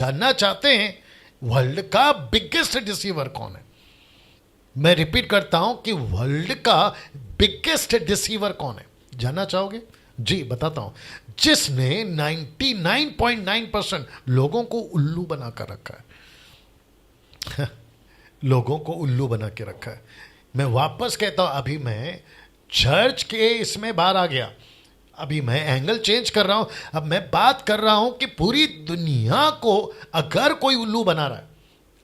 जानना चाहते हैं वर्ल्ड का बिगेस्ट डिसीवर कौन है? मैं रिपीट करता हूं कि वर्ल्ड का बिगेस्ट डिसीवर कौन है? जानना चाहोगे? जी बताता हूं। जिसने 99.9% लोगों को उल्लू बना कर रखा है लोगों को उल्लू बना के रखा है। मैं वापस कहता हूं, अभी मैं चर्च के इसमें बाहर आ गया, अभी मैं एंगल चेंज कर रहा हूं। अब मैं बात कर रहा हूं कि पूरी दुनिया को अगर कोई उल्लू बना रहा है,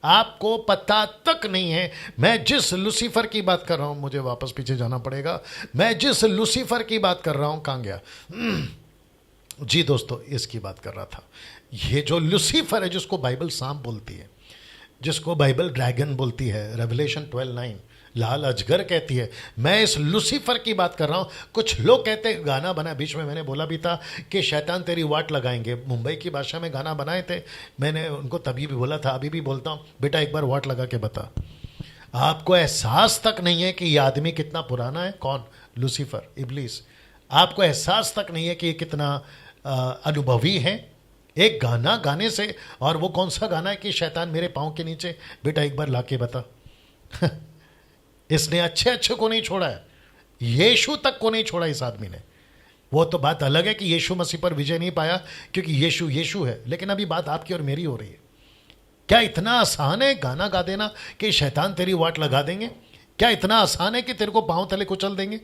आपको पता तक नहीं है। मैं जिस लूसीफर की बात कर रहा हूं, मुझे वापस पीछे जाना पड़ेगा। मैं जिस लूसीफर की बात कर रहा हूं, कहां गया? जी दोस्तों, इसकी बात कर रहा था। ये जो लूसीफर है, जिसको बाइबल सांप बोलती है, जिसको बाइबल ड्रैगन बोलती है, रेवलेशन 12:9 लाल अजगर कहती है, मैं इस लूसीफर की बात कर रहा हूं। कुछ लोग कहते हैं, गाना बना, बीच में मैंने बोला भी था कि शैतान तेरी वाट लगाएंगे, मुंबई की भाषा में गाना बनाए थे। मैंने उनको तभी भी बोला था, अभी भी बोलता हूं, बेटा एक बार वाट लगा के बता। आपको एहसास तक नहीं है कि ये आदमी कितना पुराना है। कौन? लूसीफर, इब्लीस। आपको एहसास तक नहीं है कि ये कितना अनुभवी है एक गाना गाने से। और वो कौन सा गाना है कि शैतान मेरे पाँव के नीचे? बेटा एक बार ला के बता इसने अच्छे अच्छे को नहीं छोड़ा है, यीशु तक को नहीं छोड़ा इस आदमी ने। वो तो बात अलग है कि यीशु मसीह पर विजय नहीं पाया, क्योंकि यीशु यीशु है। लेकिन अभी बात आपकी और मेरी हो रही है। क्या इतना आसान है गाना गा देना कि शैतान तेरी वाट लगा देंगे? क्या इतना आसान है कि तेरे को पांव तले कुचल देंगे?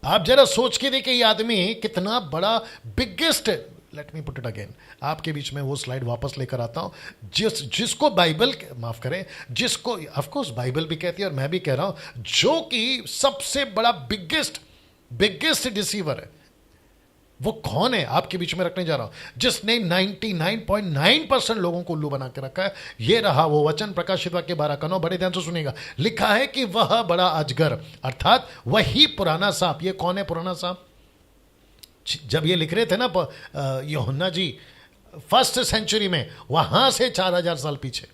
आप जरा सोच के देखिए, ये आदमी कितना बड़ा biggest, let me put it again, आपके बीच में वो स्लाइड वापस लेकर आता हूं। जिसको बाइबल, माफ करें, जिसको ऑफ कोर्स बाइबल भी कहती है और मैं भी कह रहा हूं, जो कि सबसे बड़ा बिगेस्ट डिसीवर है, वो कौन है आपके बीच में रखने जा रहा हूं। जिसने 99.9% लोगों को उल्लू बना के रखा है, ये रहा वो वचन। प्रकाशित वाक्य 12:9, बड़े ध्यान से सुनिएगा। लिखा है कि वह बड़ा अजगर, अर्थात वही पुराना सांप। ये कौन है पुराना सांप? जब ये लिख रहे थे ना यूहन्ना जी, 1st सेंचुरी में, वहां से 4000 साल पीछे।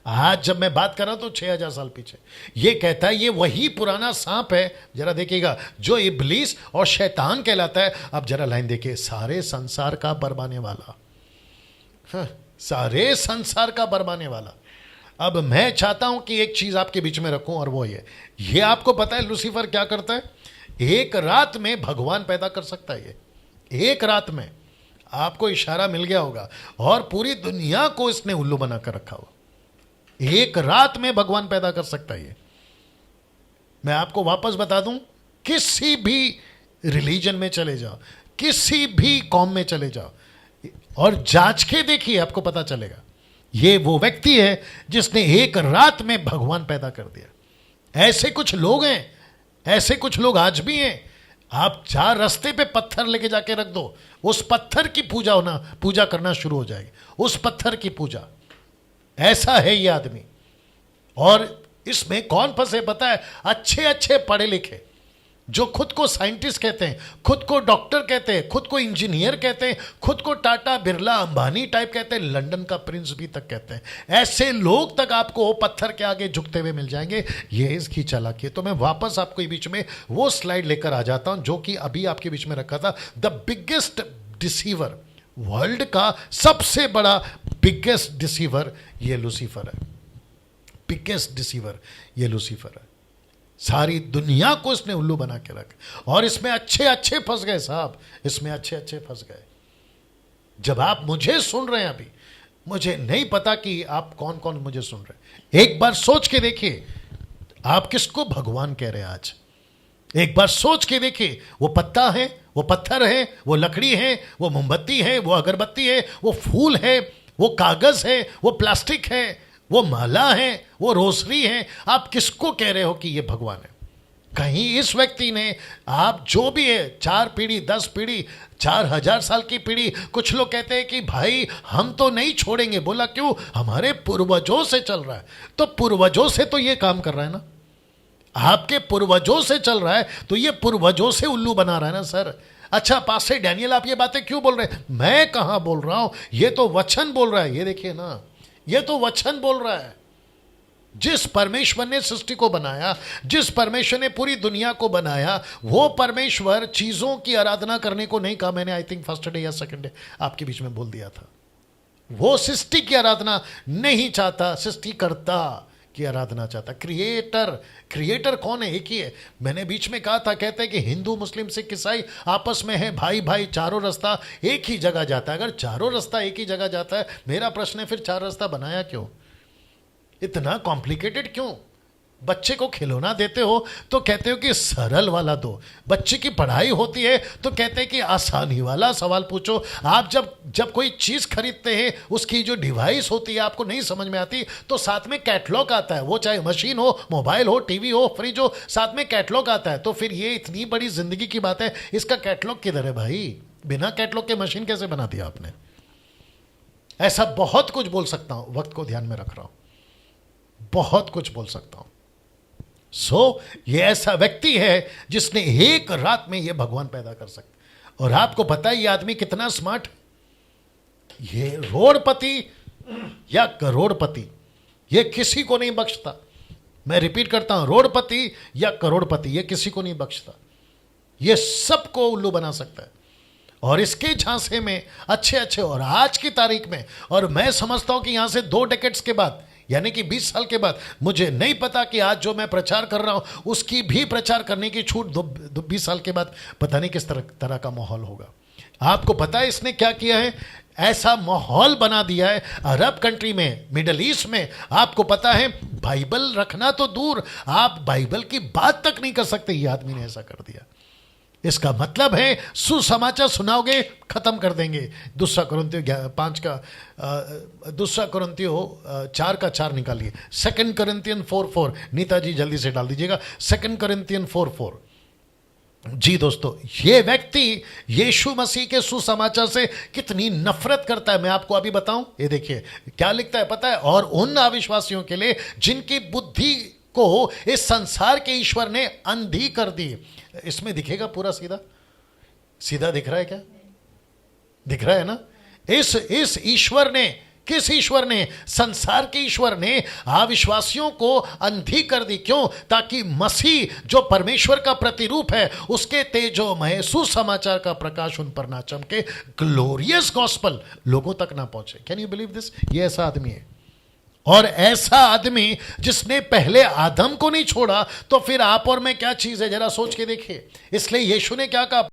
आज जब मैं बात कर रहा हूं तो 6000 साल पीछे। ये कहता है ये वही पुराना सांप है। जरा देखिएगा, जो इब्लीस और शैतान कहलाता है। अब जरा लाइन देखिए, सारे संसार का बरबाने वाला। सारे संसार का बरबाने वाला। अब मैं चाहता हूं कि एक चीज आपके बीच में रखूं, और वो ये आपको पता है लूसीफर क्या करता है? एक रात में भगवान पैदा कर सकता है। ये एक रात में, आपको इशारा मिल गया होगा, और पूरी दुनिया को इसने उल्लू बना कर रखा हुआ। एक रात में भगवान पैदा कर सकता है। मैं आपको वापस बता दूं, किसी भी रिलीजन में चले जाओ, किसी भी कौम में चले जाओ और जांच के देखिए, आपको पता चलेगा ये वो व्यक्ति है जिसने एक रात में भगवान पैदा कर दिया। ऐसे कुछ लोग हैं, ऐसे कुछ लोग आज भी हैं। आप 4 रास्ते पे पत्थर लेके जाके रख दो, उस पत्थर की पूजा करना शुरू हो जाएगी, उस पत्थर की पूजा। ऐसा है ये आदमी। और इसमें कौन फंसे पता है? अच्छे अच्छे पढ़े लिखे, जो खुद को साइंटिस्ट कहते हैं, खुद को डॉक्टर कहते हैं, खुद को इंजीनियर कहते हैं, खुद को टाटा बिरला अंबानी टाइप कहते हैं, लंदन का प्रिंस भी तक कहते हैं। ऐसे लोग तक आपको पत्थर के आगे झुकते हुए मिल जाएंगे। ये इसकी चालाकी है। तो मैं वापस आपको बीच में वो स्लाइड लेकर आ जाता हूं जो कि अभी आपके बीच में रखा था। द बिगेस्ट डिसीवर, वर्ल्ड का सबसे बड़ा बिगेस्ट डिसीवर ये लूसीफर है। बिगेस्ट डिसीवर ये लूसीफर है। सारी दुनिया को इसने उल्लू बना के रखा, और इसमें अच्छे अच्छे फंस गए साहब, इसमें अच्छे अच्छे फंस गए। जब आप मुझे सुन रहे हैं, अभी मुझे नहीं पता कि आप कौन कौन मुझे सुन रहे हैं। एक बार सोच के देखिए, आप किसको भगवान कह रहे हैं आज? एक बार सोच के देखिए, वो पत्ता है, वो पत्थर है, वो लकड़ी है, वो मोमबत्ती है, वो अगरबत्ती है, वो फूल है, वो कागज है, वो प्लास्टिक है, वो माला है, वो रोसरी है। आप किसको कह रहे हो कि ये भगवान है? कहीं इस व्यक्ति ने, आप जो भी है, 4 पीढ़ी 10 पीढ़ी 4000 साल की पीढ़ी, कुछ लोग कहते हैं कि भाई हम तो नहीं छोड़ेंगे। बोला क्यों? हमारे पूर्वजों से चल रहा है। तो पूर्वजों से तो ये काम कर रहा है ना, आपके पूर्वजों से चल रहा है, तो ये पूर्वजों से उल्लू बना रहा है ना सर। अच्छा पास्टर डैनियल, आप ये बातें क्यों बोल रहे हैं? मैं कहां बोल रहा हूं, ये तो वचन बोल रहा है। ये देखिए ना, ये तो वचन बोल रहा है। जिस परमेश्वर ने सृष्टि को बनाया, जिस परमेश्वर ने पूरी दुनिया को बनाया, वो परमेश्वर चीजों की आराधना करने को नहीं कहा। मैंने आई थिंक फर्स्ट डे या सेकंड डे आपके बीच में बोल दिया था। वो सृष्टि की आराधना नहीं चाहता, सृष्टिकर्ता की आराधना चाहता। क्रिएटर, क्रिएटर कौन है? एक ही है। मैंने बीच में कहा था, कहते हैं कि हिंदू, मुस्लिम, सिख, ईसाई आपस में है भाई भाई, चारों रास्ता एक ही जगह जाता है। अगर चारों रास्ता एक ही जगह जाता है, मेरा प्रश्न है फिर चार रास्ता बनाया क्यों? इतना कॉम्प्लिकेटेड क्यों? बच्चे को खिलौना देते हो तो कहते हो कि सरल वाला दो, बच्चे की पढ़ाई होती है तो कहते हैं कि आसानी वाला सवाल पूछो। आप जब कोई चीज़ खरीदते हैं, उसकी जो डिवाइस होती है आपको नहीं समझ में आती तो साथ में कैटलॉग आता है, वो चाहे मशीन हो, मोबाइल हो, टीवी हो, फ्रिज हो, साथ में कैटलॉग आता है। तो फिर ये इतनी बड़ी जिंदगी की बात है, इसका कैटलॉग किधर है भाई? बिना कैटलॉग के मशीन कैसे बना दिया आपने? ऐसा बहुत कुछ बोल सकता हूं, वक्त को ध्यान में रख रहा हूं, बहुत कुछ बोल सकता हूं। ये ऐसा व्यक्ति है जिसने एक रात में ये भगवान पैदा कर सकता। और आपको पता है ये आदमी कितना स्मार्ट? ये रोडपति या करोड़पति, ये किसी को नहीं बख्शता। मैं रिपीट करता हूं, रोडपति या करोड़पति, ये किसी को नहीं बख्शता। ये सबको उल्लू बना सकता है। और इसके झांसे में अच्छे अच्छे, और आज की तारीख में, और मैं समझता हूं कि यहां से 2 डेकेड्स के बाद, यानी कि 20 साल के बाद, मुझे नहीं पता कि आज जो मैं प्रचार कर रहा हूं उसकी भी प्रचार करने की छूट 20 साल के बाद पता नहीं किस तरह का माहौल होगा। आपको पता है इसने क्या किया है? ऐसा माहौल बना दिया है अरब कंट्री में, मिडल ईस्ट में। आपको पता है बाइबल रखना तो दूर, आप बाइबल की बात तक नहीं कर सकते। ये आदमी ने ऐसा कर दिया। इसका मतलब है सुसमाचार सुनाओगे खत्म कर देंगे। दूसरा कुरिन्थियों 5 का 4 का 4 निकालिए। 2 Corinthians 4:4, नीताजी जल्दी से डाल दीजिएगा। 2 Corinthians 4:4। जी दोस्तों, ये व्यक्ति यीशु मसीह के सुसमाचार से कितनी नफरत करता है मैं आपको अभी बताऊं। ये देखिए क्या लिखता है पता है? और उन अविश्वासियों के लिए जिनकी बुद्धि को इस संसार के ईश्वर ने अंधी कर दी। इसमें दिखेगा पूरा सीधा सीधा दिख रहा है क्या? दिख रहा है ना? इस ईश्वर ने, किस ईश्वर ने? संसार के ईश्वर ने अविश्वासियों को अंधी कर दी। क्यों? ताकि मसीह जो परमेश्वर का प्रतिरूप है, उसके तेजोमय सुसमाचार का प्रकाश उन पर ना चमके, ग्लोरियस गॉस्पल लोगों तक ना पहुंचे। Can you believe this? ये ऐसा आदमी है। और ऐसा आदमी जिसने पहले आदम को नहीं छोड़ा, तो फिर आप और मैं क्या चीज है? जरा सोच के देखिए। इसलिए यीशु ने क्या कहा?